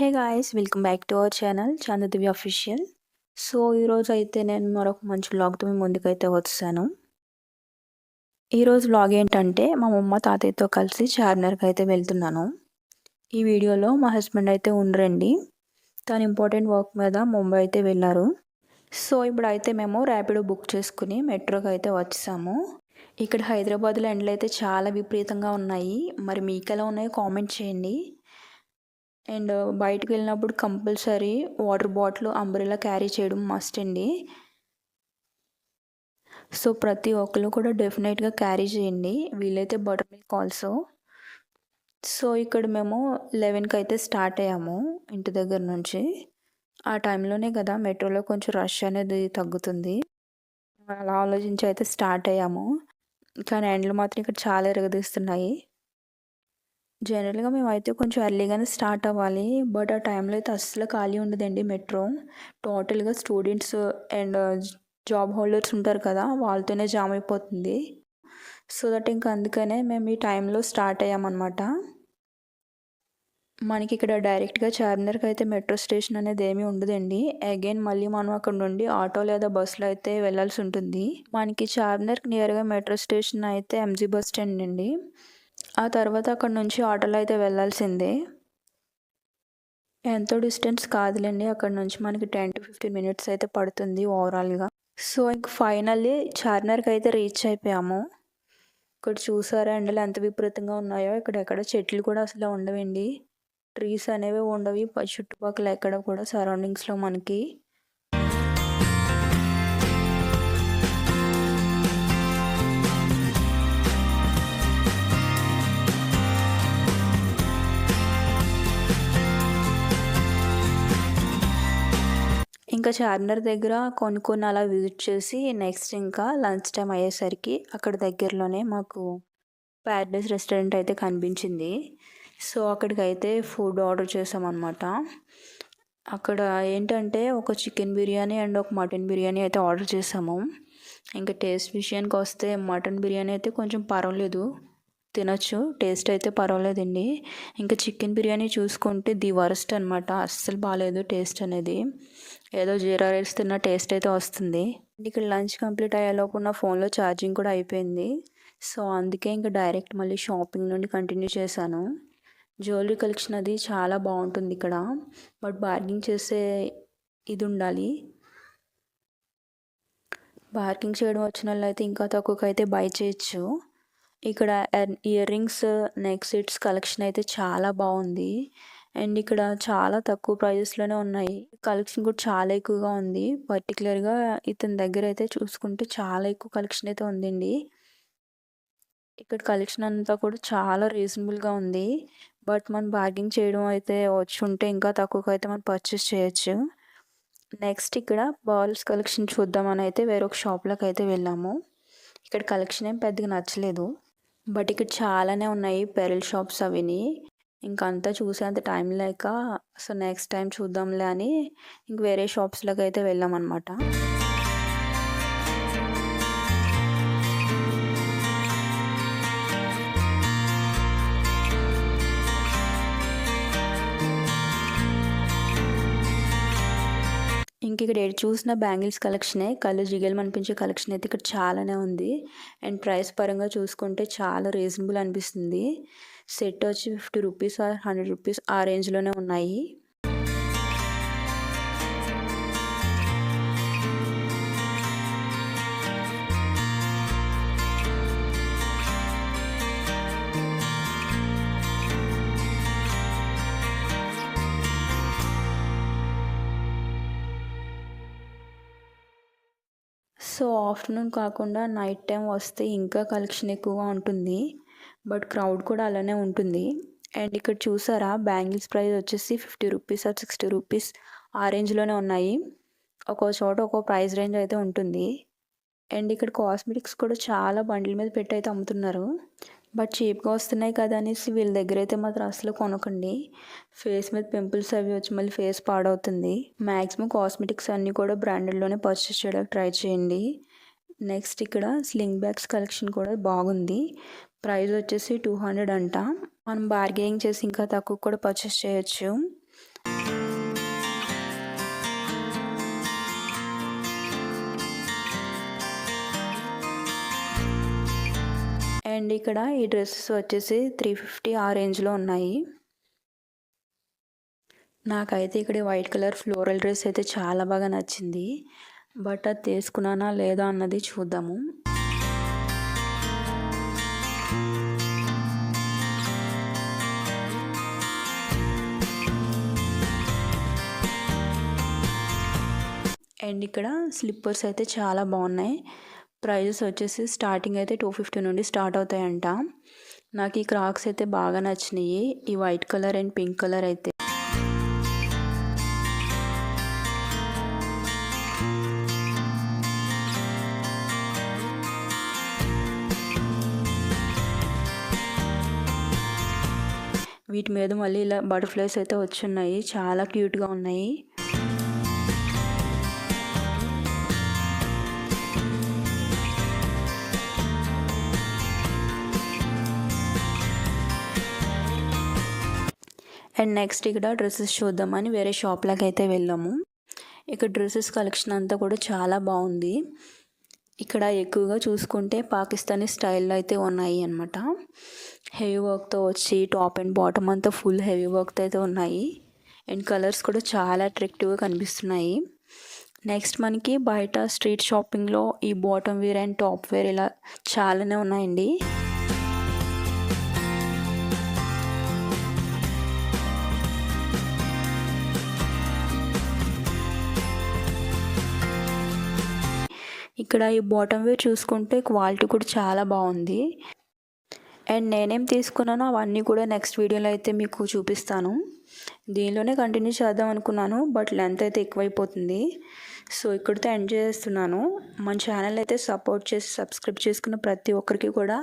Hey guys, welcome back to our channel Chandadivi official. So ఈరోజు అయితే నేను మరొక మంచి వ్లాగ్తో మీ ముందుకైతే వచ్చాను. ఈరోజు వ్లాగ్ ఏంటంటే మా అమ్మ తాతయ్యతో కలిసి చార్మినార్కి అయితే వెళ్తున్నాను. ఈ వీడియోలో మా హస్బెండ్ అయితే ఉండరండి, తను ఇంపార్టెంట్ వర్క్ మీద ముంబై అయితే వెళ్ళారు. సో ఇప్పుడైతే మేము ర్యాపిడో బుక్ చేసుకుని మెట్రోకి అయితే వచ్చాము. ఇక్కడ హైదరాబాద్లో ఎండలు అయితే చాలా విపరీతంగా ఉన్నాయి. మరి మీకు ఎలా ఉన్నాయో కామెంట్ చేయండి. అండ్ బయటికి వెళ్ళినప్పుడు compulsory water bottle, umbrella carry చేయడం మస్ట్ అండి. సో ప్రతి ఒక్కరు కూడా డెఫినెట్గా క్యారీ చేయండి, వీలైతే బటర్ మిల్క్ ఆల్సో. సో ఇక్కడ మేము 11కి అయితే స్టార్ట్ అయ్యాము ఇంటి దగ్గర నుంచి. ఆ టైంలోనే కదా మెట్రోలో కొంచెం రష్ అనేది తగ్గుతుంది. అలా ఆలోచించి అయితే స్టార్ట్ అయ్యాము, కానీ ఎండలు మాత్రం ఇక్కడ చాలా ఎరగదీస్తున్నాయి. జనరల్గా మేమైతే కొంచెం ఎర్లీగానే స్టార్ట్ అవ్వాలి, బట్ ఆ టైంలో అయితే అస్సలు ఖాళీ ఉండదండి మెట్రో. టోటల్గా స్టూడెంట్స్ అండ్ జాబ్ హోల్డర్స్ ఉంటారు కదా, వాళ్ళతోనే జామ్ అయిపోతుంది. సో దట్ ఇంకా అందుకనే మేము ఈ టైంలో స్టార్ట్ అయ్యామన్నమాట. మనకి ఇక్కడ డైరెక్ట్గా చార్మినార్కి అయితే మెట్రో స్టేషన్ అనేది ఏమీ ఉండదండి. అగైన్ మళ్ళీ మనం అక్కడ నుండి ఆటో లేదా బస్సులో అయితే వెళ్ళాల్సి ఉంటుంది. మనకి చార్మినార్కి నియర్గా మెట్రో స్టేషన్ అయితే ఎంజీ బస్ స్టాండ్ అండి. ఆ తర్వాత అక్కడ నుంచి ఆటోలో అయితే వెళ్ళాల్సిందే. ఎంతో డిస్టెన్స్ కాదులేండి, అక్కడ నుంచి మనకి 10 to 15 minutes అయితే పడుతుంది ఓవరాల్గా. సో ఇంక ఫైనల్లీ చార్మినార్కి అయితే రీచ్ అయిపోయాము. ఇక్కడ చూసారా ఎండలు ఎంత విపరీతంగా ఉన్నాయో. ఇక్కడ ఎక్కడ చెట్లు కూడా అసలు ఉండవండి, ట్రీస్ అనేవి ఉండవి చుట్టుపక్కల ఎక్కడ కూడా సరౌండింగ్స్లో మనకి. ఇంకా చార్మినార్ దగ్గర కొన్ని అలా విజిట్ చేసి నెక్స్ట్ ఇంకా లంచ్ టైం అయ్యేసరికి అక్కడ దగ్గరలోనే మాకు ప్యారడైస్ రెస్టారెంట్ అయితే కనిపించింది. సో అక్కడికి అయితే ఫుడ్ ఆర్డర్ చేసామన్నమాట. అక్కడ ఏంటంటే ఒక చికెన్ బిర్యానీ అండ్ ఒక మటన్ బిర్యానీ అయితే ఆర్డర్ చేసాము. ఇంకా టేస్ట్ విషయానికి వస్తే మటన్ బిర్యానీ అయితే కొంచెం పర్వాలేదు, తినొచ్చు, టేస్ట్ అయితే పర్వాలేదండి. ఇంకా చికెన్ బిర్యానీ చూసుకుంటే ది వరస్ట్ అనమాట, అస్సలు బాగాలేదు టేస్ట్ అనేది. ఏదో జీరా రైస్ తిన్న టేస్ట్ అయితే వస్తుంది. ఇక్కడ లంచ్ కంప్లీట్ అయ్యేలోపు నా ఫోన్లో ఛార్జింగ్ కూడా అయిపోయింది. సో అందుకే ఇంకా డైరెక్ట్ మళ్ళీ షాపింగ్ నుండి కంటిన్యూ చేశాను. జ్యువెలరీ కలెక్షన్ అది చాలా బాగుంటుంది ఇక్కడ, బట్ బార్గింగ్ చేసే ఇది ఉండాలి. బార్గింగ్ చేయడం వచ్చిన వాళ్ళు అయితే ఇంకా తక్కువకి అయితే బై చేయొచ్చు. ఇక్కడ ear rings, neck sets collection అయితే చాలా బాగుంది. అండ్ ఇక్కడ చాలా తక్కువ ప్రైజెస్లోనే ఉన్నాయి. కలెక్షన్ కూడా చాలా ఎక్కువగా ఉంది. పర్టికులర్గా ఇతని దగ్గర అయితే చూసుకుంటే చాలా ఎక్కువ కలెక్షన్ అయితే ఉందండి. ఇక్కడ కలెక్షన్ అంతా కూడా చాలా రీజనబుల్గా ఉంది, బట్ మనం బార్గింగ్ చేయడం అయితే వచ్చి ఉంటే ఇంకా తక్కువగా అయితే మనం పర్చేస్ చేయొచ్చు. నెక్స్ట్ ఇక్కడ బాల్స్ కలెక్షన్ చూద్దామని అయితే వేరొక షాప్లోకి అయితే వెళ్ళాము. ఇక్కడ కలెక్షన్ ఏం పెద్దగా నచ్చలేదు, బట్ ఇక్కడ చాలానే ఉన్నాయి పెరల్ షాప్స్ అవిని. ఇంకంతా చూసేంత టైం లేక సో నెక్స్ట్ టైం చూద్దాంలే అని ఇంక వేరే షాప్స్లోకి అయితే వెళ్ళామన్నమాట. ఇంక ఇక్కడ చూసిన బ్యాంగిల్స్ కలెక్షనే, కళ్ళు జిగేలు అనిపించే కలెక్షన్ అయితే ఇక్కడ చాలానే ఉంది. అండ్ ప్రైస్ పరంగా చూసుకుంటే చాలా రీజనబుల్ అనిపిస్తుంది. సెట్ వచ్చి 50 రూపీస్ ఆర్ 100 రూపీస్ ఆ రేంజ్లోనే ఉన్నాయి. సో ఆఫ్టర్నూన్ కాకుండా నైట్ టైం వస్తే ఇంకా కలెక్షన్ ఎక్కువగా ఉంటుంది, బట్ క్రౌడ్ కూడా అలానే ఉంటుంది. అండ్ ఇక్కడ చూసారా బ్యాంగిల్స్ ప్రైస్ వచ్చేసి 50 రూపీస్ ఆర్ 60 రూపీస్ ఆ రేంజ్లోనే ఉన్నాయి. ఒక్కో చోట ఒక్కో ప్రైస్ రేంజ్ అయితే ఉంటుంది. అండ్ ఇక్కడ కాస్మెటిక్స్ కూడా చాలా బండిల మీద పెట్టి అయితే అమ్ముతున్నారు, బట్ చీప్గా వస్తున్నాయి కదా అనేసి వీళ్ళ దగ్గర అయితే మాత్రం అసలు కొనకండి. ఫేస్ మీద పింపుల్స్ అవి వచ్చి మళ్ళీ ఫేస్ పాడవుతుంది. మ్యాక్సిమం కాస్మెటిక్స్ అన్నీ కూడా బ్రాండెడ్లోనే పర్చేస్ చేయడానికి ట్రై చేయండి. నెక్స్ట్ ఇక్కడ స్లింగ్ బ్యాగ్స్ కలెక్షన్ కూడా బాగుంది. ప్రైస్ వచ్చేసి 200 అంట. మనం బార్గెనింగ్ చేసి ఇంకా తక్కువ కూడా పర్చేస్ చేయొచ్చు. అండ్ ఇక్కడ ఈ డ్రెస్సెస్ వచ్చేసి 350 ఆ రేంజ్లో ఉన్నాయి. నాకైతే ఇక్కడ వైట్ కలర్ ఫ్లోరల్ డ్రెస్ అయితే చాలా బాగా నచ్చింది. బట్ అది తీసుకున్నానా లేదా అన్నది చూద్దాము. అండ్ ఇక్కడ స్లిప్పర్స్ అయితే చాలా బాగున్నాయి. ప్రైజెస్ వచ్చేసి స్టార్టింగ్ అయితే 250 నుండి స్టార్ట్ అవుతాయంట. నాకు ఈ క్రాక్స్ అయితే బాగా నచ్చినాయి. ఈ white colour and pink colour అయితే. వీటి మీద మళ్ళీ ఇలా బటర్ఫ్లైస్ అయితే వచ్చున్నాయి. చాలా క్యూట్గా ఉన్నాయి. అండ్ నెక్స్ట్ ఇక్కడ డ్రెస్సెస్ చూద్దామని వేరే షాప్లోకి అయితే వెళ్ళాము. ఇక్కడ డ్రెస్సెస్ కలెక్షన్ అంతా కూడా చాలా బాగుంది. ఇక్కడ ఎక్కువగా చూసుకుంటే పాకిస్తానీ స్టైల్లో అయితే ఉన్నాయి అన్నమాట. హెవీ వర్క్తో వచ్చి టాప్ అండ్ బాటమ్ అంతా ఫుల్ హెవీ వర్క్తో అయితే ఉన్నాయి. అండ్ కలర్స్ కూడా చాలా అట్రాక్టివ్గా కనిపిస్తున్నాయి. నెక్స్ట్ మనకి బయట స్ట్రీట్ షాపింగ్లో ఈ bottom wear and top wear ఇలా చాలానే ఉన్నాయండి. ఇక్కడ ఈ బాటమ్ వేర్ చూసుకుంటే క్వాలిటీ కూడా చాలా బాగుంది. అండ్ నేనేం తీసుకున్నానో అవన్నీ కూడా నెక్స్ట్ వీడియోలో అయితే మీకు చూపిస్తాను. దీనిలోనే కంటిన్యూ చేద్దాం అనుకున్నాను, బట్ లెంత్ అయితే ఎక్కువైపోతుంది. సో ఇక్కడితో ఎండ్ చేస్తున్నాను. మన ఛానల్ అయితే సపోర్ట్ చేసి సబ్స్క్రైబ్ చేసుకున్న ప్రతి ఒక్కరికి కూడా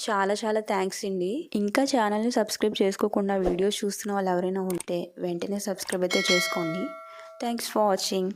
చాలా చాలా థ్యాంక్స్ అండి. ఇంకా ఛానల్ని సబ్స్క్రైబ్ చేసుకోకుండా వీడియోస్ చూస్తున్న వాళ్ళు ఎవరైనా ఉంటే వెంటనే సబ్స్క్రైబ్ అయితే చేసుకోండి. Thanks for watching.